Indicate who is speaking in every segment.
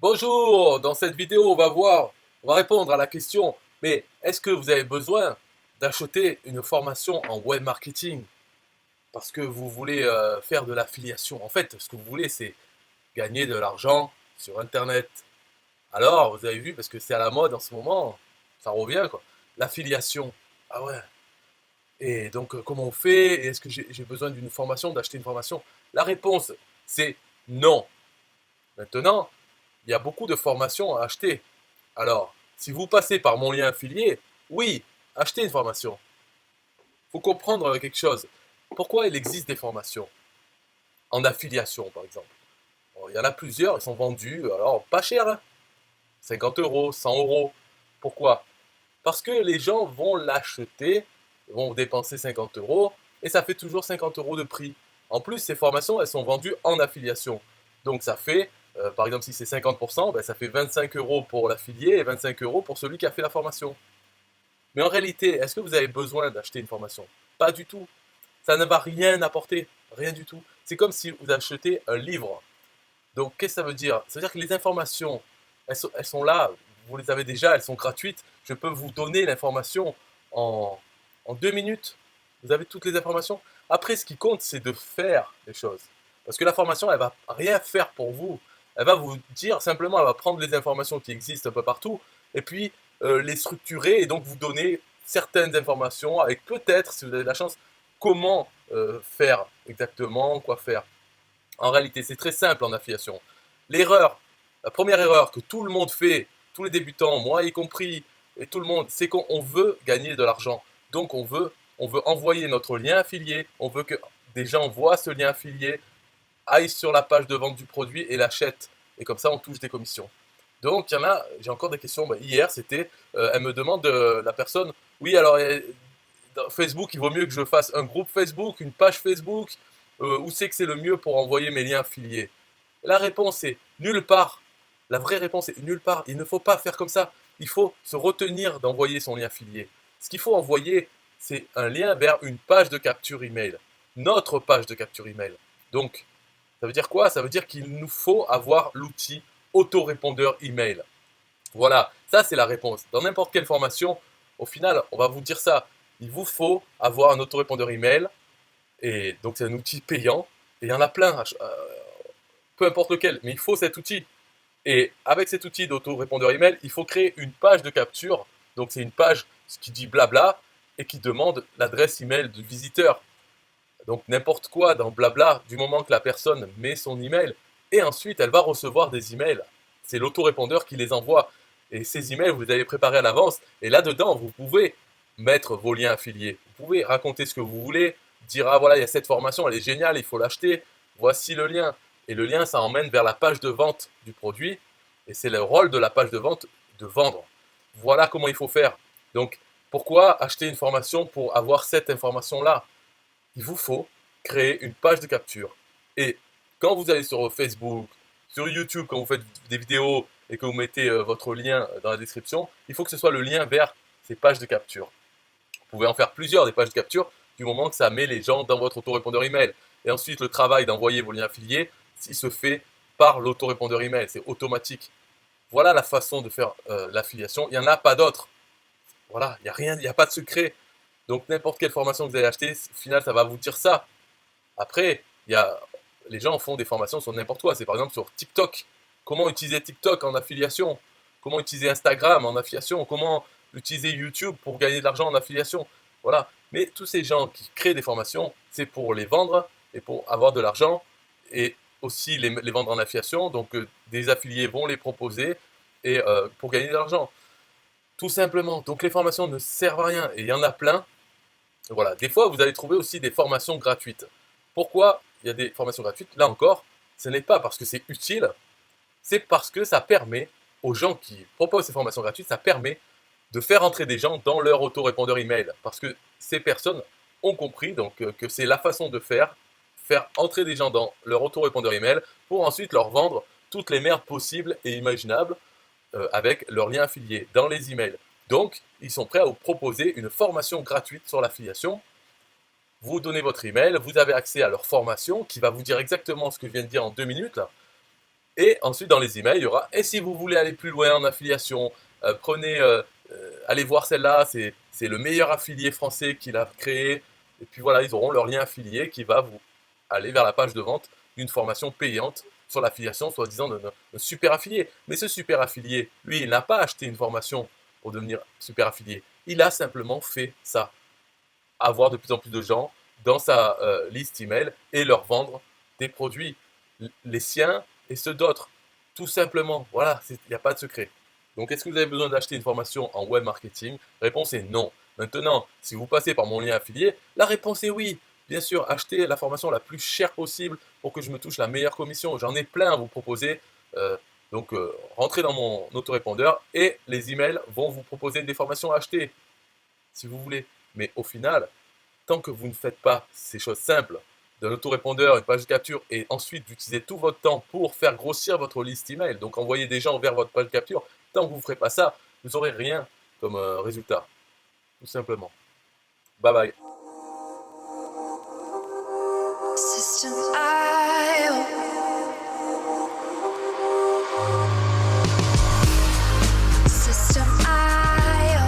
Speaker 1: Bonjour, dans cette vidéo, on va répondre à la question, mais est-ce que vous avez besoin d'acheter une formation en web marketing parce que vous voulez faire de l'affiliation? En fait, ce que vous voulez, c'est gagner de l'argent sur Internet. Alors, vous avez vu, parce que c'est à la mode en ce moment, ça revient quoi, l'affiliation. Ah ouais. Et donc, comment on fait? Est-ce que j'ai besoin d'une formation, d'acheter une formation? La réponse, c'est non. Maintenant, il y a beaucoup de formations à acheter. Alors, si vous passez par mon lien affilié, oui, achetez une formation. Il faut comprendre quelque chose. Pourquoi il existe des formations en affiliation, par exemple? Bon, il y en a plusieurs, ils sont vendus, alors pas cher, hein, 50 euros, 100 euros. Pourquoi? Parce que les gens vont l'acheter, vont dépenser 50 euros, et ça fait toujours 50 euros de prix. En plus, ces formations, elles sont vendues en affiliation. Donc ça fait, par exemple, si c'est 50%, ben, ça fait 25 euros pour l'affilié et 25 euros pour celui qui a fait la formation. Mais en réalité, est-ce que vous avez besoin d'acheter une formation? Pas du tout. Ça ne va rien apporter. Rien du tout. C'est comme si vous achetez un livre. Donc, qu'est-ce que ça veut dire? Ça veut dire que les informations, elles sont là. Vous les avez déjà, elles sont gratuites. Je peux vous donner l'information en, en 2 minutes. Vous avez toutes les informations. Après, ce qui compte, c'est de faire les choses. Parce que la formation, elle va rien faire pour vous. Elle va vous dire simplement, elle va prendre les informations qui existent un peu partout et puis les structurer et donc vous donner certaines informations avec peut-être, si vous avez de la chance, comment faire exactement, quoi faire. En réalité, c'est très simple en affiliation. L'erreur, la première erreur que tout le monde fait, tous les débutants, moi y compris, et tout le monde, c'est qu'on veut gagner de l'argent. Donc on veut envoyer notre lien affilié, on veut que des gens voient ce lien affilié, aillent sur la page de vente du produit et l'achètent. Et comme ça, on touche des commissions. Donc, il y en a, j'ai encore des questions. Bah, hier, c'était, elle me demande, la personne, oui, alors, dans Facebook, il vaut mieux que je fasse un groupe Facebook, une page Facebook, où c'est que c'est le mieux pour envoyer mes liens affiliés? La réponse est nulle part. La vraie réponse est nulle part. Il ne faut pas faire comme ça. Il faut se retenir d'envoyer son lien affilié. Ce qu'il faut envoyer, c'est un lien vers une page de capture email. Notre page de capture email. Donc, ça veut dire quoi? Ça veut dire qu'il nous faut avoir l'outil autorépondeur email. Voilà, ça c'est la réponse. Dans n'importe quelle formation, au final, on va vous dire ça. Il vous faut avoir un autorépondeur email, et donc c'est un outil payant, et il y en a plein, peu importe lequel, mais il faut cet outil. Et avec cet outil d'autorépondeur email, il faut créer une page de capture. Donc c'est une page qui dit blabla et qui demande l'adresse email du visiteur. Donc n'importe quoi dans blabla, du moment que la personne met son email, et ensuite elle va recevoir des emails. C'est l'autorépondeur qui les envoie. Et ces emails, vous les avez préparés à l'avance, et là-dedans, vous pouvez mettre vos liens affiliés. Vous pouvez raconter ce que vous voulez, dire ah voilà, il y a cette formation, elle est géniale, il faut l'acheter, voici le lien. Et le lien, ça emmène vers la page de vente du produit, et c'est le rôle de la page de vente de vendre. Voilà comment il faut faire. Donc, pourquoi acheter une formation pour avoir cette information-là? Il vous faut créer une page de capture. Et quand vous allez sur Facebook, sur YouTube, quand vous faites des vidéos et que vous mettez votre lien dans la description, il faut que ce soit le lien vers ces pages de capture. Vous pouvez en faire plusieurs des pages de capture du moment que ça met les gens dans votre autorépondeur email. Et ensuite, le travail d'envoyer vos liens affiliés, il se fait par l'autorépondeur email. C'est automatique. Voilà la façon de faire l'affiliation. Il n'y en a pas d'autre. Voilà, il n'y a rien, il n'y a pas de secret. Donc n'importe quelle formation que vous allez acheter, au final, ça va vous dire ça. Après, les gens font des formations sur n'importe quoi. C'est par exemple sur TikTok. Comment utiliser TikTok en affiliation? Comment utiliser Instagram en affiliation? Comment utiliser YouTube pour gagner de l'argent en affiliation? Voilà. Mais tous ces gens qui créent des formations, c'est pour les vendre et pour avoir de l'argent et aussi les vendre en affiliation. Donc des affiliés vont les proposer et pour gagner de l'argent. Tout simplement. Donc les formations ne servent à rien et il y en a plein. Voilà, des fois, vous allez trouver aussi des formations gratuites. Pourquoi il y a des formations gratuites? Là encore, ce n'est pas parce que c'est utile, c'est parce que ça permet aux gens qui proposent ces formations gratuites, ça permet de faire entrer des gens dans leur autorépondeur email. Parce que ces personnes ont compris donc, que c'est la façon de faire entrer des gens dans leur autorépondeur email pour ensuite leur vendre toutes les merdes possibles et imaginables avec leur lien affilié dans les emails. Donc, ils sont prêts à vous proposer une formation gratuite sur l'affiliation. Vous donnez votre email, vous avez accès à leur formation qui va vous dire exactement ce que je viens de dire en 2 minutes. Là. Et ensuite, dans les emails, il y aura « Et si vous voulez aller plus loin en affiliation, allez voir celle-là, c'est le meilleur affilié français qu'il a créé. » Et puis voilà, ils auront leur lien affilié qui va vous aller vers la page de vente d'une formation payante sur l'affiliation, soi-disant d'un super affilié. Mais ce super affilié, lui, il n'a pas acheté une formation pour devenir super affilié. Il a simplement fait ça. Avoir de plus en plus de gens dans sa liste email et leur vendre des produits, les siens et ceux d'autres. Tout simplement, voilà, il n'y a pas de secret. Donc, est-ce que vous avez besoin d'acheter une formation en web marketing? Réponse est non. Maintenant, si vous passez par mon lien affilié, la réponse est oui. Bien sûr, achetez la formation la plus chère possible pour que je me touche la meilleure commission. J'en ai plein à vous proposer. Donc, rentrez dans mon autorépondeur et les emails vont vous proposer des formations à acheter, si vous voulez. Mais au final, tant que vous ne faites pas ces choses simples, d'un autorépondeur, une page de capture, et ensuite d'utiliser tout votre temps pour faire grossir votre liste email, donc envoyer des gens vers votre page de capture, tant que vous ne ferez pas ça, vous n'aurez rien comme résultat. Tout simplement. Bye bye.
Speaker 2: System.io. System.io.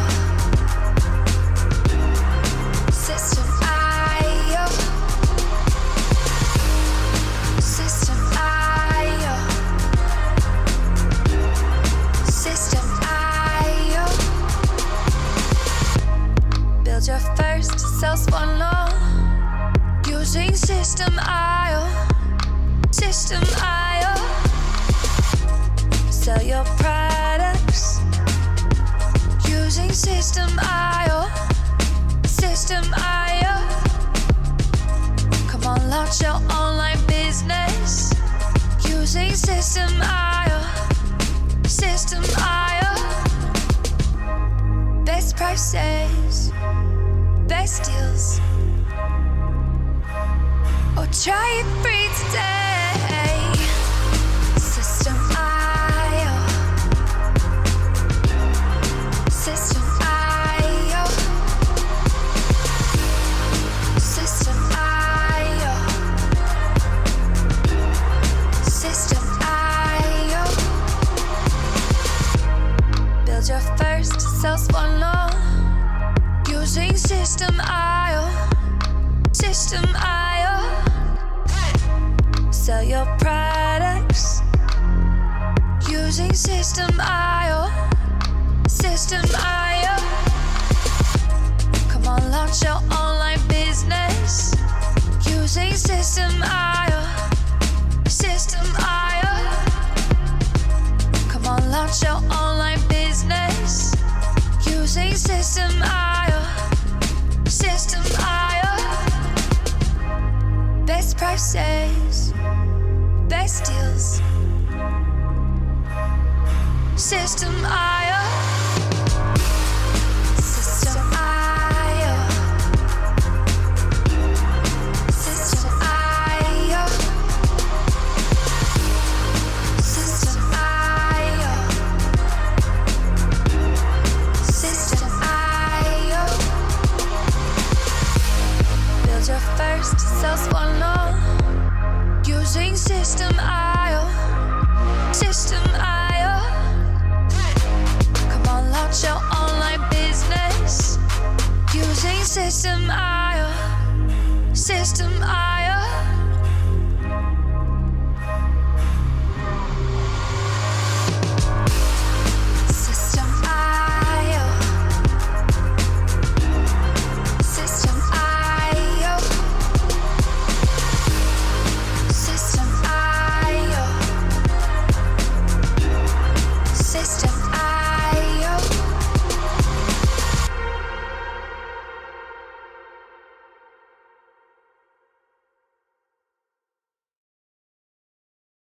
Speaker 2: System.io. System.io. System.io. Build your first self-funnel using System.io. System.io. Sell your products using System.io. System.io. Come on, launch your online business using System.io. System.io. Best prices, best deals. Or try it free today. System.io. System.io. System.io. System.io. Build your first sales funnel using System.io. System.io. Sell your products using System.io. System.io. Come on, launch your online business using System.io. System.io. Come on, launch your online business using System.io. System.io. Best prices, best deals. System.io.